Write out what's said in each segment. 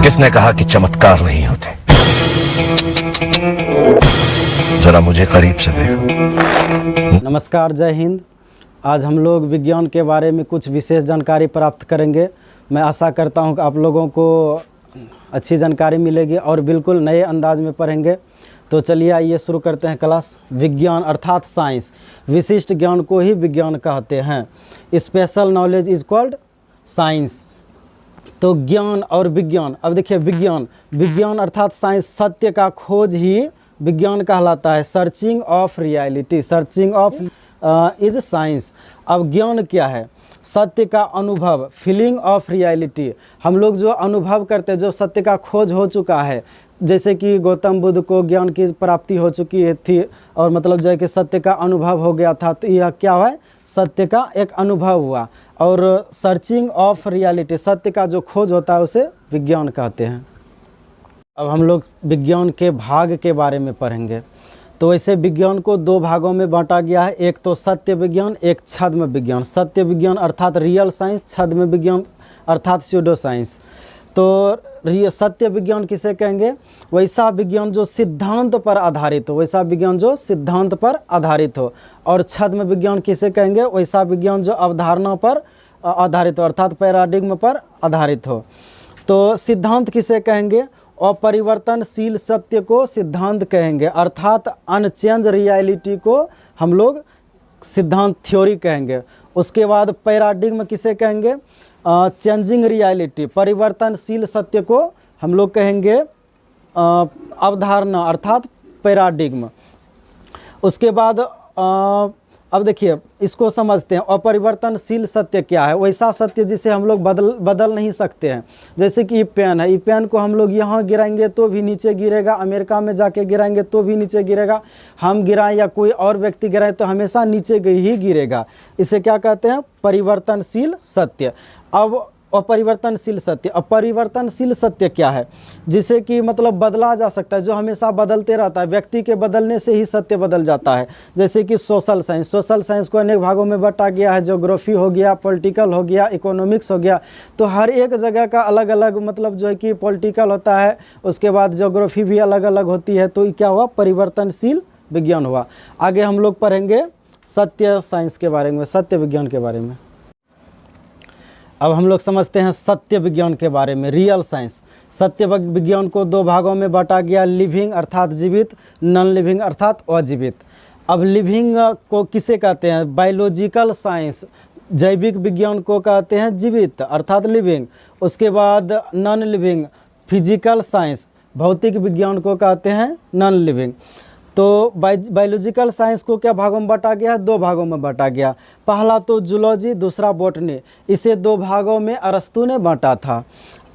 किसने कहा कि चमत्कार नहीं होते? जरा मुझे करीब से देखो। नमस्कार, जय हिंद। आज हम लोग विज्ञान के बारे में कुछ विशेष जानकारी प्राप्त करेंगे। मैं आशा करता हूं कि आप लोगों को अच्छी जानकारी मिलेगी और बिल्कुल नए अंदाज में पढ़ेंगे। तो चलिए आइए शुरू करते हैं क्लास। विज्ञान अर्थात साइंस, विशिष्ट ज्ञान को ही विज्ञान कहते हैं। Special knowledge is called science. तो ज्ञान और विज्ञान, अब देखिए विज्ञान अर्थात साइंस, सत्य का खोज ही विज्ञान कहलाता है। Searching of reality, searching of is science. अब ज्ञान क्या है? सत्य का अनुभव, फीलिंग ऑफ रियलिटी। हम लोग जो अनुभव करते हैं, जो सत्य का खोज हो चुका है, जैसे कि गौतम बुद्ध को ज्ञान की प्राप्ति हो चुकी थी और मतलब जो है कि सत्य का अनुभव हो गया था, तो यह क्या हुआ है? सत्य का एक अनुभव हुआ। और सर्चिंग ऑफ रियलिटी, सत्य का जो खोज होता है उसे विज्ञान कहते हैं। अब हम लोग विज्ञान के भाग के बारे में पढ़ेंगे। तो वैसे विज्ञान को दो भागों में बांटा गया है, एक तो सत्य विज्ञान, एक छद्म विज्ञान। सत्य विज्ञान अर्थात रियल साइंस, छद्म विज्ञान अर्थात स्यूडो साइंस। तो सत्य विज्ञान किसे कहेंगे? वैसा विज्ञान जो सिद्धांत पर आधारित हो, वैसा विज्ञान जो सिद्धांत पर आधारित हो। और छद्म विज्ञान किसे कहेंगे? वैसा विज्ञान जो अवधारणा पर आधारित हो, अर्थात पैराडिग्म पर आधारित हो। तो सिद्धांत किसे कहेंगे? अपरिवर्तनशील सत्य को सिद्धांत कहेंगे, अर्थात अनचेंज रियलिटी को हम लोग सिद्धांत, थ्योरी कहेंगे। उसके बाद पैराडिग्म किसे कहेंगे? चेंजिंग रियलिटी, परिवर्तनशील सत्य को हम लोग कहेंगे अवधारणा अर्थात पैराडिग्म। उसके बाद अब देखिए इसको समझते हैं। अपरिवर्तनशील सत्य क्या है? वैसा सत्य जिसे हम लोग बदल नहीं सकते हैं। जैसे कि ये पेन है, ये पेन को हम लोग यहाँ गिराएंगे तो भी नीचे गिरेगा, अमेरिका में जाके गिराएंगे तो भी नीचे गिरेगा, हम गिराएं या कोई और व्यक्ति गिराए तो हमेशा नीचे ही गिरेगा। इसे क्या कहते हैं? परिवर्तनशील सत्य। अब अपरिवर्तनशील सत्य, अपरिवर्तनशील सत्य क्या है? जिसे कि मतलब बदला जा सकता है, जो हमेशा बदलते रहता है। व्यक्ति के बदलने से ही सत्य बदल जाता है। जैसे कि सोशल साइंस, सोशल साइंस को अनेक भागों में बांटा गया है। ज्योग्राफी हो गया, पॉलिटिकल हो गया, इकोनॉमिक्स हो गया। तो हर एक जगह का अलग अलग मतलब जो है कि पॉलिटिकल होता है, उसके बाद ज्योग्राफी भी अलग अलग होती है। तो क्या हुआ? परिवर्तनशील विज्ञान हुआ। आगे हम लोग पढ़ेंगे सत्य साइंस के बारे में, सत्य विज्ञान के बारे में। अब हम लोग समझते हैं सत्य विज्ञान के बारे में, रियल साइंस। सत्य विज्ञान को दो भागों में बांटा गया, लिविंग अर्थात जीवित, नॉन लिविंग अर्थात अजीवित। अब लिविंग को किसे कहते हैं? बायोलॉजिकल साइंस, जैविक विज्ञान को कहते हैं जीवित अर्थात लिविंग। उसके बाद नॉन लिविंग, फिजिकल साइंस, भौतिक विज्ञान को कहते हैं नॉन लिविंग। तो बायोलॉजिकल साइंस को क्या भागों में बांटा गया? दो भागों में बांटा गया। पहला तो जूलॉजी, दूसरा बॉटनी। इसे दो भागों में अरस्तु ने बांटा था।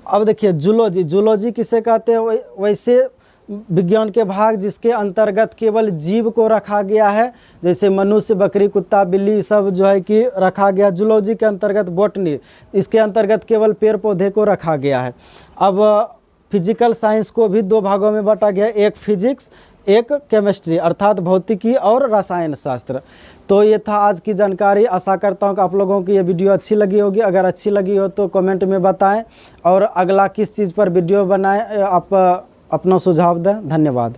अब देखिए जूलॉजी, जूलॉजी किसे कहते हैं? वैसे विज्ञान के भाग जिसके अंतर्गत केवल जीव को रखा गया है, जैसे मनुष्य, बकरी, कुत्ता, बिल्ली, सब जो है कि रखा गया। जूलॉजी के अंतर्गत बॉटनी, इसके अंतर्गत केवल पेड़ पौधे को रखा गया है। अब फिजिकल साइंस को भी दो भागों में बांटा गया, एक फिजिक्स, एक केमिस्ट्री अर्थात भौतिकी और रसायन शास्त्र। तो ये था आज की जानकारी। आशा करता हूँ कि आप लोगों की ये वीडियो अच्छी लगी होगी। अगर अच्छी लगी हो तो कमेंट में बताएं और अगला किस चीज़ पर वीडियो बनाएं, आप अपना सुझाव दें। धन्यवाद।